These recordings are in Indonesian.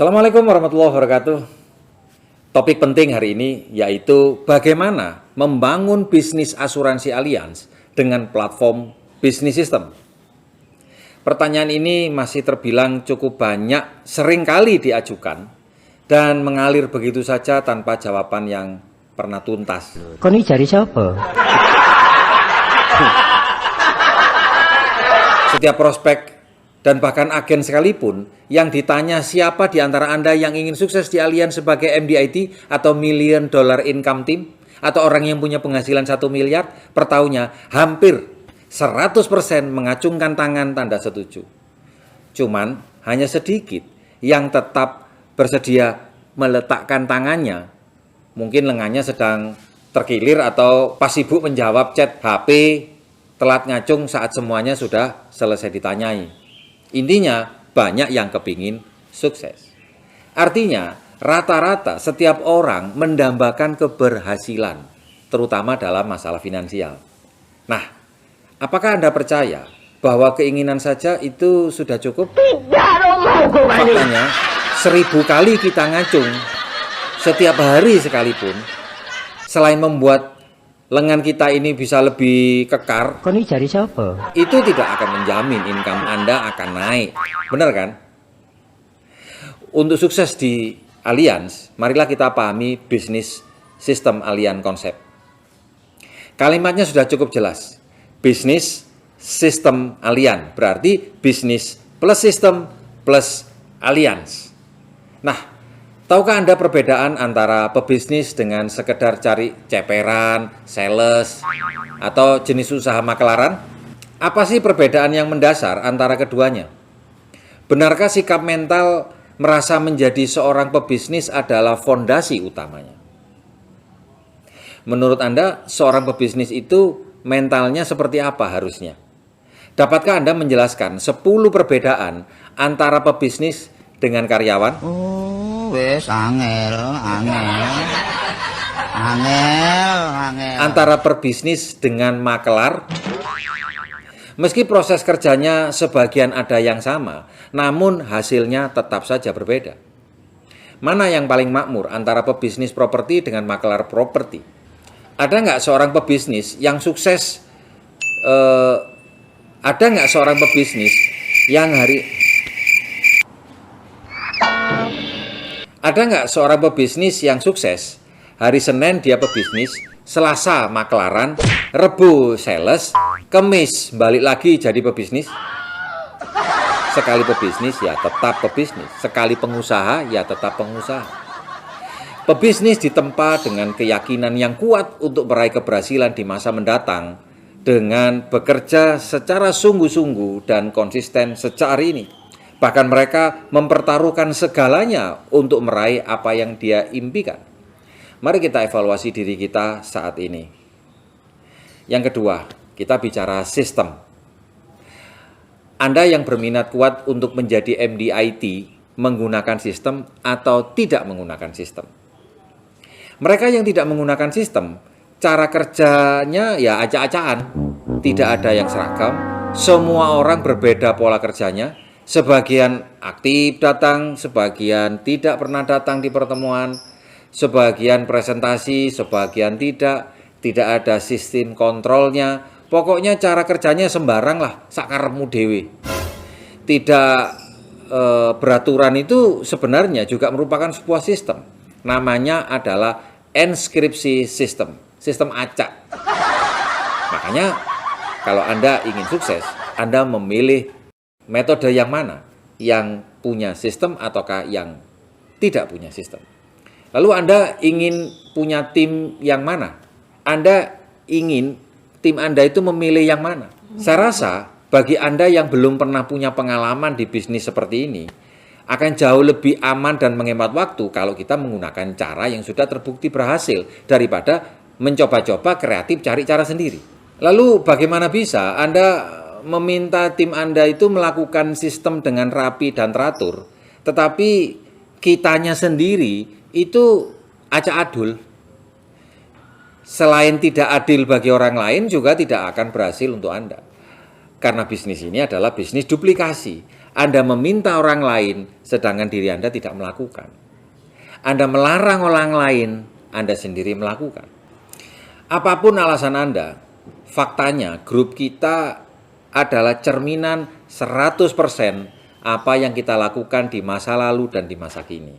Assalamualaikum warahmatullahi wabarakatuh. Topik penting hari ini yaitu bagaimana membangun bisnis asuransi Allianz dengan platform bisnis sistem. Pertanyaan ini masih terbilang cukup banyak, sering kali diajukan dan mengalir begitu saja tanpa jawaban yang pernah tuntas. Kon iki jari siapa? Setiap prospek dan bahkan agen sekalipun yang ditanya siapa di antara Anda yang ingin sukses di Allianz sebagai MDIT atau Million Dollar Income Team atau orang yang punya penghasilan 1 miliar per tahunnya, hampir 100% mengacungkan tangan tanda setuju. Cuman hanya sedikit yang tetap bersedia meletakkan tangannya. Mungkin lengannya sedang terkilir atau pas sibuk menjawab chat HP, telat ngacung saat semuanya sudah selesai ditanyai. Intinya, banyak yang kepingin sukses. Artinya, rata-rata setiap orang mendambakan keberhasilan, terutama dalam masalah finansial. Nah, apakah Anda percaya bahwa keinginan saja itu sudah cukup? Faktanya, 1000 kali kita ngacung, setiap hari sekalipun, selain membuat lengan kita ini bisa lebih kekar, Kon iki jari siapa? itu tidak akan menjamin income Anda akan naik. Benar kan? Untuk sukses di Allianz, marilah kita pahami bisnis sistem Allianz konsep. Kalimatnya sudah cukup jelas. Bisnis sistem Allianz berarti bisnis plus sistem plus Allianz. Nah, tahukah Anda perbedaan antara pebisnis dengan sekedar cari ceperan, sales, atau jenis usaha makelaran? Apa sih perbedaan yang mendasar antara keduanya? Benarkah sikap mental merasa menjadi seorang pebisnis adalah fondasi utamanya? Menurut Anda, seorang pebisnis itu mentalnya seperti apa harusnya? Dapatkah Anda menjelaskan 10 perbedaan antara pebisnis dengan karyawan? Wes angel. Antara perbisnis dengan makelar? Meski proses kerjanya sebagian ada yang sama, namun hasilnya tetap saja berbeda. Mana yang paling makmur antara pebisnis properti dengan makelar properti? Ada nggak seorang pebisnis yang sukses? Ada nggak seorang pebisnis yang Ada nggak seorang pebisnis yang sukses? Hari Senin dia pebisnis, Selasa makelaran, Rebo sales, Kemis balik lagi jadi pebisnis. Sekali pebisnis ya tetap pebisnis, sekali pengusaha ya tetap pengusaha. Pebisnis ditempa dengan keyakinan yang kuat untuk meraih keberhasilan di masa mendatang dengan bekerja secara sungguh-sungguh dan konsisten sejak hari ini. Bahkan mereka mempertaruhkan segalanya untuk meraih apa yang dia impikan. Mari kita evaluasi diri kita saat ini. Yang kedua, kita bicara sistem. Anda yang berminat kuat untuk menjadi MDIT menggunakan sistem atau tidak menggunakan sistem. Mereka yang tidak menggunakan sistem, cara kerjanya ya acak-acakan. Tidak ada yang seragam, semua orang berbeda pola kerjanya. Sebagian aktif datang, sebagian tidak pernah datang di pertemuan, sebagian presentasi, sebagian tidak ada sistem kontrolnya. Pokoknya cara kerjanya sembarang lah, sakarepmu dewe. Tidak beraturan itu sebenarnya juga merupakan sebuah sistem. Namanya adalah enskripsi sistem, sistem acak. Makanya kalau Anda ingin sukses, Anda memilih metode yang mana? Yang punya sistem ataukah yang tidak punya sistem? Lalu Anda ingin punya tim yang mana? Anda ingin tim Anda itu memilih yang mana? Saya rasa bagi Anda yang belum pernah punya pengalaman di bisnis seperti ini, akan jauh lebih aman dan menghemat waktu kalau kita menggunakan cara yang sudah terbukti berhasil daripada mencoba-coba kreatif cari cara sendiri. Lalu bagaimana bisa Anda meminta tim Anda itu melakukan sistem dengan rapi dan teratur, tetapi kitanya sendiri itu acak adul? Selain tidak adil bagi orang lain, juga tidak akan berhasil untuk Anda. Karena bisnis ini adalah bisnis duplikasi. Anda meminta orang lain sedangkan diri Anda tidak melakukan. Anda melarang orang lain, Anda sendiri melakukan. Apapun alasan Anda, faktanya grup kita adalah cerminan 100% apa yang kita lakukan di masa lalu dan di masa kini.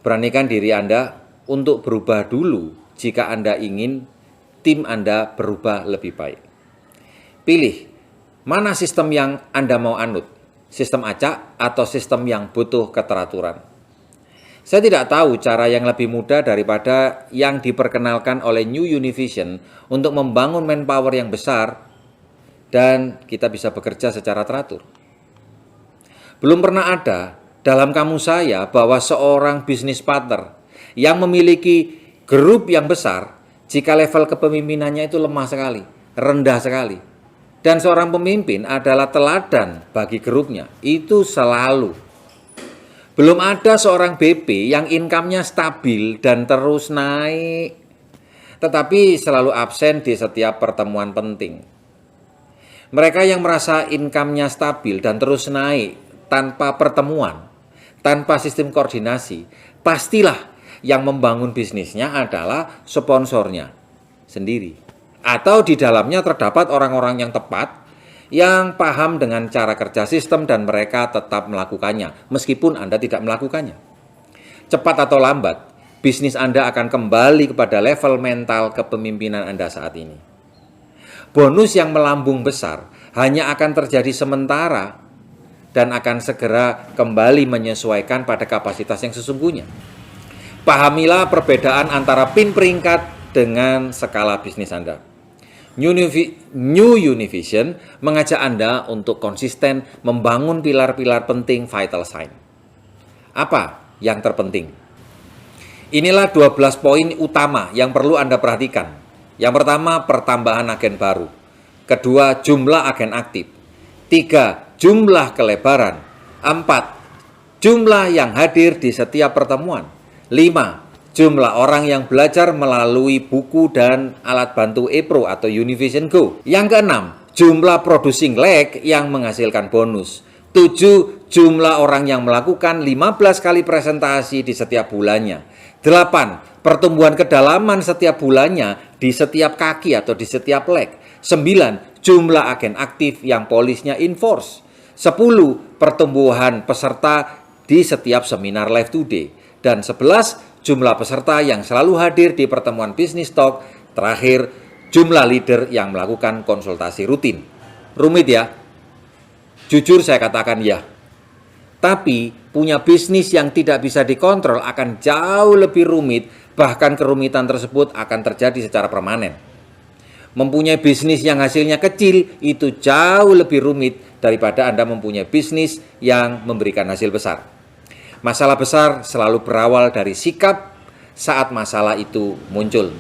Beranikan diri Anda untuk berubah dulu jika Anda ingin tim Anda berubah lebih baik. Pilih mana sistem yang Anda mau anut, sistem acak atau sistem yang butuh keteraturan. Saya tidak tahu cara yang lebih mudah daripada yang diperkenalkan oleh New Univision untuk membangun manpower yang besar dan kita bisa bekerja secara teratur. Belum pernah ada dalam kamus saya bahwa seorang bisnis partner yang memiliki grup yang besar jika level kepemimpinannya itu lemah sekali, rendah sekali. Dan seorang pemimpin adalah teladan bagi grupnya. Itu selalu. Belum ada seorang BP yang income-nya stabil dan terus naik, tetapi selalu absen di setiap pertemuan penting. Mereka yang merasa income-nya stabil dan terus naik tanpa pertemuan, tanpa sistem koordinasi, pastilah yang membangun bisnisnya adalah sponsornya sendiri. Atau di dalamnya terdapat orang-orang yang tepat, yang paham dengan cara kerja sistem dan mereka tetap melakukannya, meskipun Anda tidak melakukannya. Cepat atau lambat, bisnis Anda akan kembali kepada level mental kepemimpinan Anda saat ini. Bonus yang melambung besar hanya akan terjadi sementara dan akan segera kembali menyesuaikan pada kapasitas yang sesungguhnya. Pahamilah perbedaan antara pin peringkat dengan skala bisnis Anda. New Univision mengajak Anda untuk konsisten membangun pilar-pilar penting vital sign. Apa yang terpenting? Inilah 12 poin utama yang perlu Anda perhatikan. Yang pertama, pertambahan agen baru. Kedua, jumlah agen aktif. 3, jumlah kelebaran. 4, jumlah yang hadir di setiap pertemuan. 5, jumlah orang yang belajar melalui buku dan alat bantu ePro atau Univision Go. Yang keenam, jumlah producing leg yang menghasilkan bonus. 7, jumlah orang yang melakukan 15 kali presentasi di setiap bulannya. 8, pertumbuhan kedalaman setiap bulannya di setiap kaki atau di setiap leg. 9, jumlah agen aktif yang polisnya enforce. 10, pertumbuhan peserta di setiap seminar live today. Dan 11, jumlah peserta yang selalu hadir di pertemuan bisnis talk. Terakhir, jumlah leader yang melakukan konsultasi rutin. Rumit ya? Jujur saya katakan ya. Tapi punya bisnis yang tidak bisa dikontrol akan jauh lebih rumit, bahkan kerumitan tersebut akan terjadi secara permanen. Mempunyai bisnis yang hasilnya kecil itu jauh lebih rumit daripada Anda mempunyai bisnis yang memberikan hasil besar. Masalah besar selalu berawal dari sikap saat masalah itu muncul.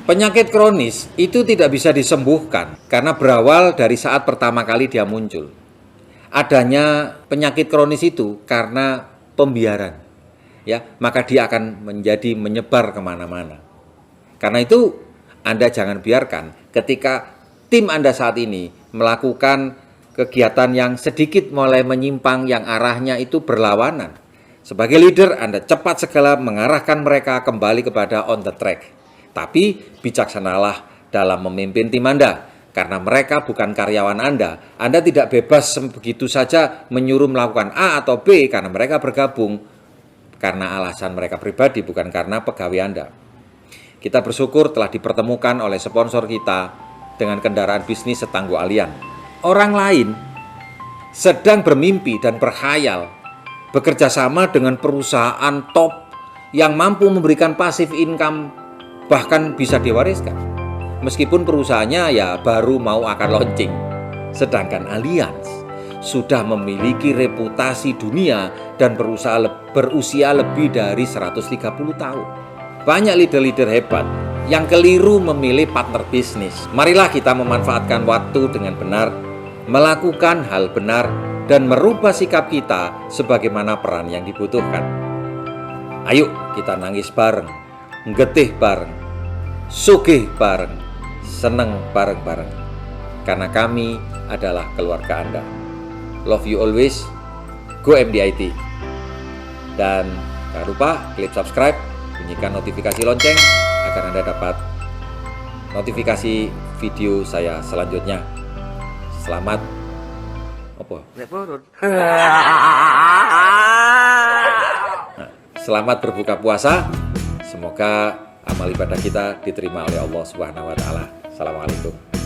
Penyakit kronis itu tidak bisa disembuhkan karena berawal dari saat pertama kali dia muncul. Adanya penyakit kronis itu karena pembiaran, ya, maka dia akan menjadi menyebar kemana-mana. Karena itu Anda jangan biarkan ketika tim Anda saat ini melakukan kegiatan yang sedikit mulai menyimpang yang arahnya itu berlawanan. Sebagai leader, Anda cepat segala mengarahkan mereka kembali kepada on the track. Tapi bijaksanalah dalam memimpin tim Anda, karena mereka bukan karyawan Anda. Anda tidak bebas begitu saja menyuruh melakukan A atau B karena mereka bergabung karena alasan mereka pribadi, bukan karena pegawai Anda. Kita bersyukur telah dipertemukan oleh sponsor kita dengan kendaraan bisnis setangguh Allian. Orang lain sedang bermimpi dan berkhayal bekerja sama dengan perusahaan top yang mampu memberikan passive income, bahkan bisa diwariskan. Meskipun perusahaannya ya baru mau akan launching. Sedangkan Allianz sudah memiliki reputasi dunia dan berusia lebih dari 130 tahun. Banyak leader-leader hebat yang keliru memilih partner bisnis. Marilah kita memanfaatkan waktu dengan benar, melakukan hal benar, dan merubah sikap kita sebagaimana peran yang dibutuhkan. Ayo kita nangis bareng, getih bareng, sugih bareng, seneng bareng-bareng. Karena kami adalah keluarga Anda. love you always, go MDIT. Dan jangan lupa klik subscribe, bunyikan notifikasi lonceng agar Anda dapat notifikasi video saya selanjutnya. Selamat selamat berbuka puasa. Semoga amal ibadah kita diterima oleh Allah Subhanahu wa taala. Assalamualaikum.